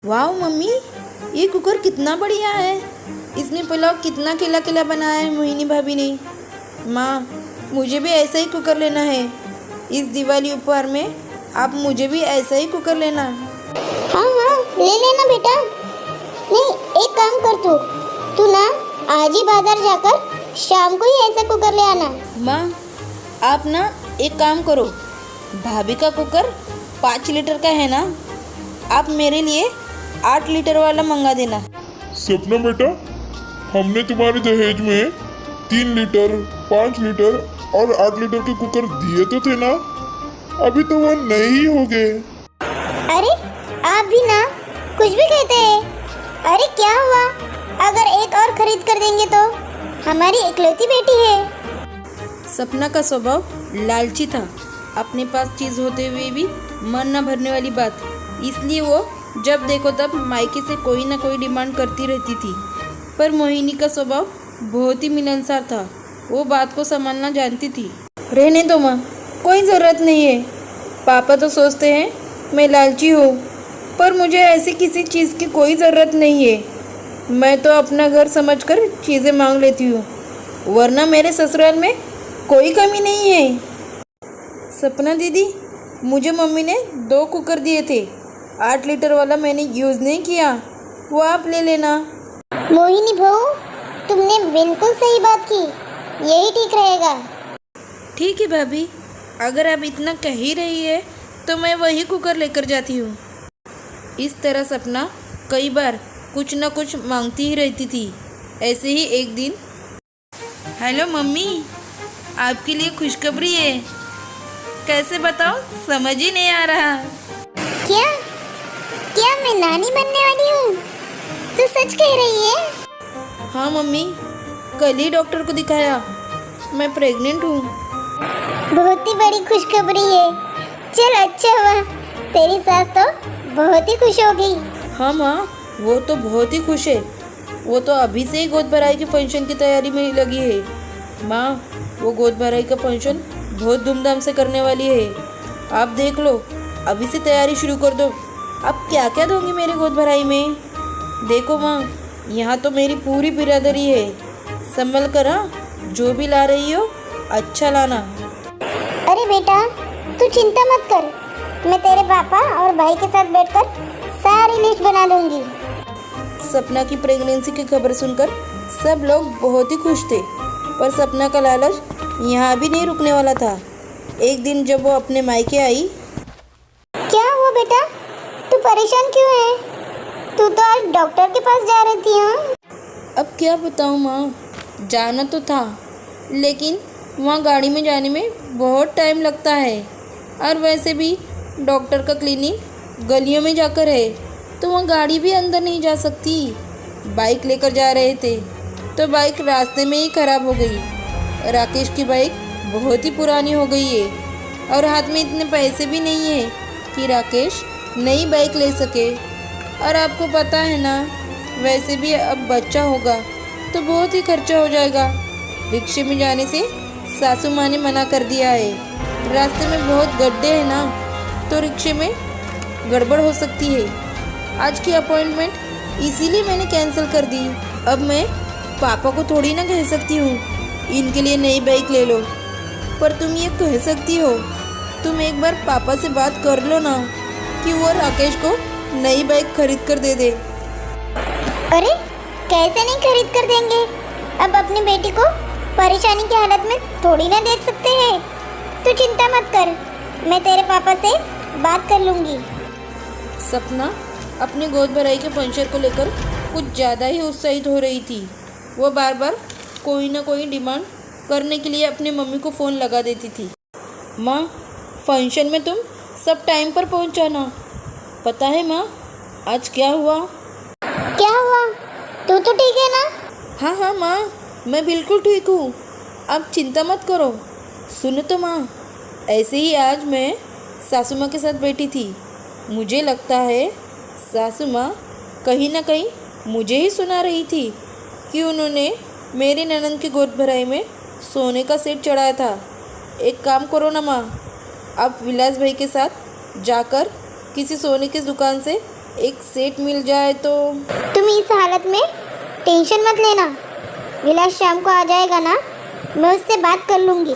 वाह मम्मी, ये कुकर कितना बढ़िया है। इसमें पुलाव कितना खिला खिला बनाया है मोहिनी भाभी ने। माँ, मुझे भी ऐसा ही कुकर लेना है। इस दिवाली उपहार में आप मुझे भी ऐसा ही कुकर लेना। हाँ हाँ, ले लेना बेटा। नहीं, एक काम कर तू ना आज ही बाजार जाकर शाम को ही ऐसा कुकर ले आना। माँ, आप ना एक काम करो, भाभी का कुकर 5 लीटर का है ना, आप मेरे लिए 8 लीटर वाला मंगा देना। सपना बेटा, हमने तुम्हारे दहेज में 3 लीटर, 5 लीटर और 8 लीटर के कुकर दिए तो थे ना। अभी तो वो नए ही हो गए। अरे आप भी ना कुछ भी कहते हैं। अरे क्या हुआ, अगर एक और खरीद कर देंगे तो? हमारी इकलौती बेटी है। सपना का स्वभाव लालची था, अपने पास चीज़ होते हुए भी मन न भरने वाली बात। इसलिए वो जब देखो तब मायके से कोई ना कोई डिमांड करती रहती थी। पर मोहिनी का स्वभाव बहुत ही मिलनसार था, वो बात को संभालना जानती थी। रहने दो माँ, कोई ज़रूरत नहीं है। पापा तो सोचते हैं मैं लालची हूँ, पर मुझे ऐसी किसी चीज़ की कोई ज़रूरत नहीं है। मैं तो अपना घर समझकर चीज़ें मांग लेती हूँ, वरना मेरे ससुराल में कोई कमी नहीं है। सपना दीदी, मुझे मम्मी ने 2 कुकर दिए थे। 8 लीटर वाला मैंने यूज़ नहीं किया, वो आप ले लेना। मोहिनी बहू, तुमने बिल्कुल सही बात की, यही ठीक रहेगा। ठीक है भाभी, अगर आप इतना कह ही रही है तो मैं वही कुकर लेकर जाती हूँ। इस तरह सपना कई बार कुछ न कुछ मांगती ही रहती थी। ऐसे ही एक दिन, हेलो मम्मी, आपके लिए खुशखबरी है। कैसे बताओ, समझ ही नहीं आ रहा। क्या क्या मैं नानी बनने वाली हूँ? तू सच कह रही है? हाँ मम्मी, कल ही डॉक्टर को दिखाया, मैं प्रेग्नेंट हूँ। बहुत ही बड़ी खुशखबरी है। चल अच्छा हुआ, तेरी सास तो बहुत ही खुश हो गई। हाँ माँ, वो तो बहुत ही खुश है। वो तो अभी से ही गोद भराई के फंक्शन की तैयारी में लगी है। माँ, वो गोद भराई का फंक्शन बहुत धूमधाम से करने वाली है। आप देख लो, अभी से तैयारी शुरू कर दो। अब क्या क्या दोगी मेरे गोद भराई में? देखो माँ, यहाँ तो मेरी पूरी बिरादरी है। संभल कर, हाँ, जो भी ला रही हो अच्छा लाना। अरे बेटा, तू चिंता मत कर, मैं तेरे पापा और भाई के साथ बैठकर सारी लिस्ट बना दूंगी। सपना की प्रेगनेंसी की खबर सुनकर सब लोग बहुत ही खुश थे, पर सपना का लालच यहाँ भी नहीं रुकने वाला था। एक दिन जब वो अपने मायके आई। क्या हुआ बेटा, तू परेशान क्यों है? तू तो आज डॉक्टर के पास जा रही थी। हाँ, अब क्या बताऊँ माँ, जाना तो था, लेकिन वहाँ गाड़ी में जाने में बहुत टाइम लगता है। और वैसे भी डॉक्टर का क्लिनिक गलियों में जाकर है, तो वहाँ गाड़ी भी अंदर नहीं जा सकती। बाइक लेकर जा रहे थे तो बाइक रास्ते में ही ख़राब हो गई। राकेश की बाइक बहुत ही पुरानी हो गई है और हाथ में इतने पैसे भी नहीं है कि राकेश नई बाइक ले सके। और आपको पता है ना, वैसे भी अब बच्चा होगा तो बहुत ही खर्चा हो जाएगा। रिक्शे में जाने से सासू माँ ने मना कर दिया है। रास्ते में बहुत गड्ढे हैं ना, तो रिक्शे में गड़बड़ हो सकती है। आज की अपॉइंटमेंट इसीलिए मैंने कैंसिल कर दी। अब मैं पापा को थोड़ी ना कह सकती हूँ इनके लिए नई बाइक ले लो, पर तुम ये कह सकती हो, तुम एक बार पापा से बात कर लो ना कि वो राकेश को नई बाइक खरीद कर दे दे। अरे कैसे नहीं खरीद कर देंगे? अब अपनी बेटी को परेशानी की हालत में थोड़ी ना देख सकते हैं। तू चिंता मत कर, मैं तेरे पापा से बात कर लूँगी। सपना अपने गोद भराई के फंक्शन को लेकर कुछ ज़्यादा ही उत्साहित हो रही थी। वो बार बार कोई ना कोई डिमांड करने के लिए अपनी मम्मी को फ़ोन लगा देती थी। माँ, फंक्शन में तुम सब टाइम पर पहुँचाना। पता है माँ, आज क्या हुआ? क्या हुआ? तू तो ठीक है ना? हाँ हाँ माँ, मैं बिल्कुल ठीक हूँ, आप चिंता मत करो। सुनो तो माँ, ऐसे ही आज मैं सासू माँ के साथ बैठी थी। मुझे लगता है सासू माँ कहीं ना कहीं मुझे ही सुना रही थी कि उन्होंने मेरी ननद की गोद भराई में सोने का सेट चढ़ाया था। एक काम करो ना माँ, आप विलास भाई के साथ जाकर किसी सोने की दुकान से एक सेट मिल जाए तो। तुम इस हालत में टेंशन मत लेना। विलास शाम को आ जाएगा ना, मैं उससे बात कर लूँगी।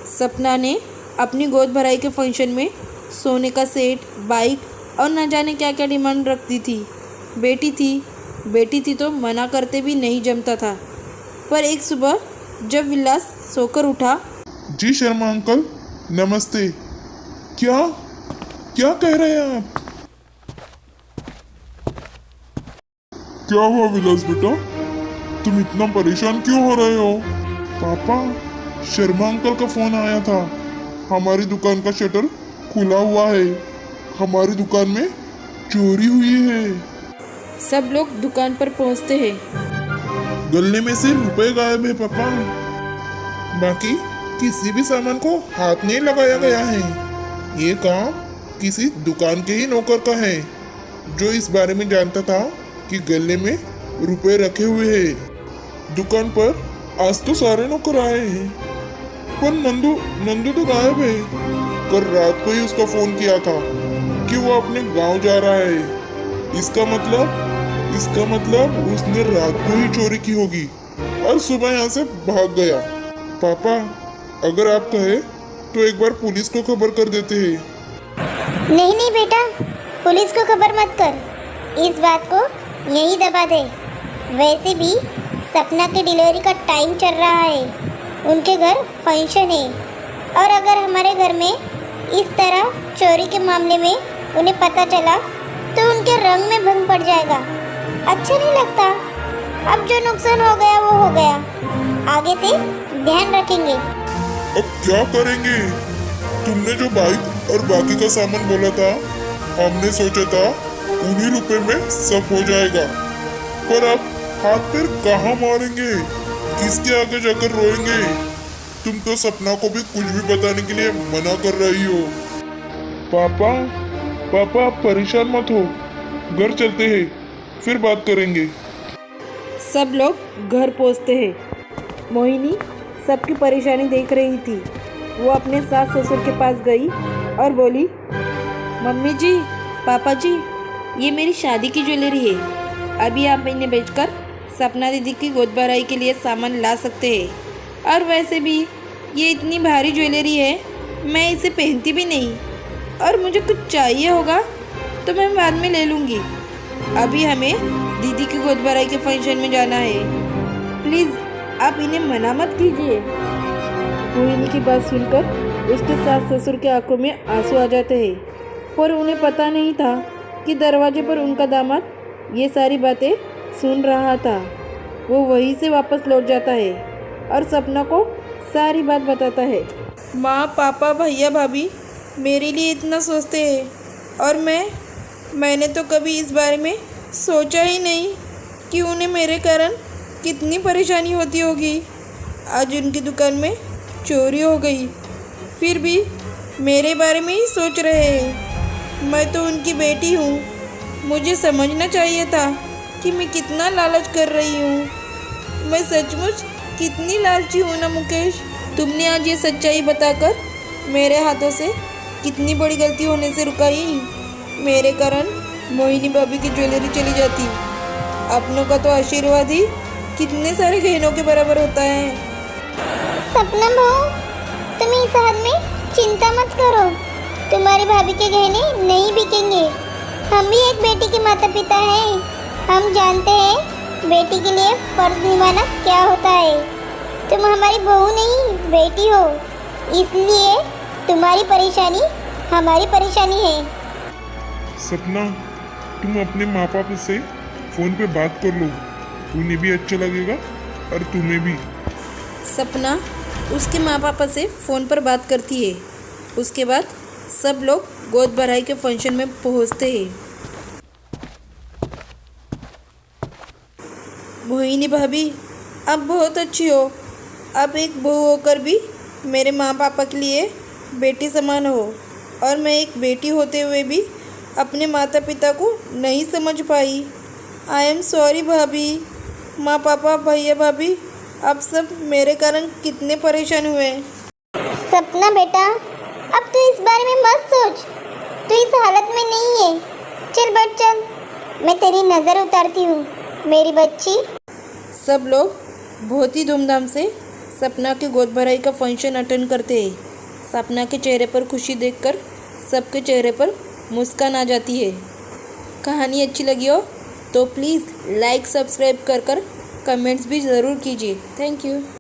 सपना ने अपनी गोद भराई के फंक्शन में सोने का सेट, बाइक और न जाने क्या क्या डिमांड रख दी थी। बेटी थी तो मना करते भी नहीं जमता था। पर एक सुबह जब विलास सोकर उठा। जी शर्मा अंकल, नमस्ते। क्या क्या कह रहे हैं आप? क्या हुआ विलास बेटा, तुम इतना परेशान क्यों हो रहे हो? पापा, शर्मा अंकल का फोन आया था। हमारी दुकान का शटर खुला हुआ है, हमारी दुकान में चोरी हुई है। सब लोग दुकान पर पहुंचते हैं। गले में से रुपए गायब है पापा, बाकी किसी भी सामान को हाथ नहीं लगाया गया है। ये काम किसी दुकान के ही नौकर का है, जो इस बारे में जानता था कि गले में रुपए रखे हुए हैं। दुकान पर आज तो सारे नौकर आए हैं, पर नंदू तो गायब है। कल रात को ही उसका फोन किया था कि वो अपने गांव जा रहा है। इसका मतलब उसने रात को ही चोरी की होगी और सुबह यहाँ से भाग गया। पापा, अगर आप कहे तो एक बार पुलिस को खबर कर देते हैं। नहीं बेटा, पुलिस को खबर मत कर, इस बात को यही दबा दे। वैसे भी सपना के डिलीवरी का टाइम चल रहा है, उनके घर फंक्शन है, और अगर हमारे घर में इस तरह चोरी के मामले में उन्हें पता चला तो उनके रंग में भंग पड़ जाएगा। अच्छा नहीं लगता। अब जो नुकसान हो गया वो हो गया, आगे से ध्यान रखेंगे। अब क्या करेंगे? तुमने जो बाइक और बाकी का सामान बोला था, हमने सोचा था उन्हीं रुपए में सब हो जाएगा, पर अब हाथ पैर कहाँ मारेंगे, किसके आगे जाकर रोएंगे? तुम तो सपना को भी कुछ भी बताने के लिए मना कर रही हो। पापा आप परेशान मत हो, घर चलते हैं, फिर बात करेंगे। सब लोग घर पहुंचते हैं। मोहिनी सबकी परेशानी देख रही थी। वो अपने सास ससुर के पास गई और बोली, मम्मी जी, पापा जी, ये मेरी शादी की ज्वेलरी है। अभी आप इन्हें बेचकर सपना दीदी की गोद भराई के लिए सामान ला सकते हैं। और वैसे भी ये इतनी भारी ज्वेलरी है, मैं इसे पहनती भी नहीं, और मुझे कुछ चाहिए होगा तो मैं बाद में ले लूँगी। अभी हमें दीदी की गोद भराई के फंक्शन में जाना है। प्लीज़ आप इन्हें मना मत कीजिए। मोहिनी की बात सुनकर उसके सास ससुर के आंखों में आंसू आ जाते हैं, पर उन्हें पता नहीं था कि दरवाजे पर उनका दामाद ये सारी बातें सुन रहा था। वो वहीं से वापस लौट जाता है और सपना को सारी बात बताता है। माँ, पापा, भैया, भाभी मेरे लिए इतना सोचते हैं, और मैंने तो कभी इस बारे में सोचा ही नहीं कि उन्हें मेरे कारण कितनी परेशानी होती होगी। आज उनकी दुकान में चोरी हो गई, फिर भी मेरे बारे में ही सोच रहे हैं। मैं तो उनकी बेटी हूँ, मुझे समझना चाहिए था कि मैं कितना लालच कर रही हूँ। मैं सचमुच कितनी लालची हूँ ना मुकेश। तुमने आज ये सच्चाई बताकर मेरे हाथों से कितनी बड़ी गलती होने से रुकाई। मेरे कारण मोहिनी भाभी की ज्वेलरी चली जाती। अपनों का तो आशीर्वाद ही कितने सारे गहनों के बराबर होता है। सपना बहू, तुम इस हाल में चिंता मत करो, तुम्हारी भाभी के गहने नहीं बिकेंगे। हम भी एक बेटी के माता पिता हैं, हम जानते हैं बेटी के लिए फर्ज निभाना क्या होता है। तुम हमारी बहू नहीं, बेटी हो, इसलिए तुम्हारी परेशानी हमारी परेशानी है। सपना, तुम अपने माँ बाप से फोन पे बात कर लो, उन्हें भी अच्छा लगेगा और तुम्हें भी। सपना उसके माँ पापा से फ़ोन पर बात करती है। उसके बाद सब लोग गोद भराई के फंक्शन में पहुँचते हैं। मोहिनी भाभी, आप बहुत अच्छी हो। आप एक बहू होकर भी मेरे माँ पापा के लिए बेटी समान हो, और मैं एक बेटी होते हुए भी अपने माता पिता को नहीं समझ पाई। आई एम सॉरी भाभी। माँ पापा, भैया भाभी, आप सब मेरे कारण कितने परेशान हुए। सपना बेटा, अब तू इस बारे में मत सोच, तू इस हालत में नहीं है। चल बैठ, चल मैं तेरी नज़र उतारती हूँ मेरी बच्ची। सब लोग बहुत ही धूमधाम से सपना की गोद भराई का फंक्शन अटेंड करते हैं। सपना के चेहरे पर खुशी देखकर सबके चेहरे पर मुस्कान आ जाती है। कहानी अच्छी लगी हो तो प्लीज़ लाइक सब्सक्राइब कर कमेंट्स भी ज़रूर कीजिए। Thank you.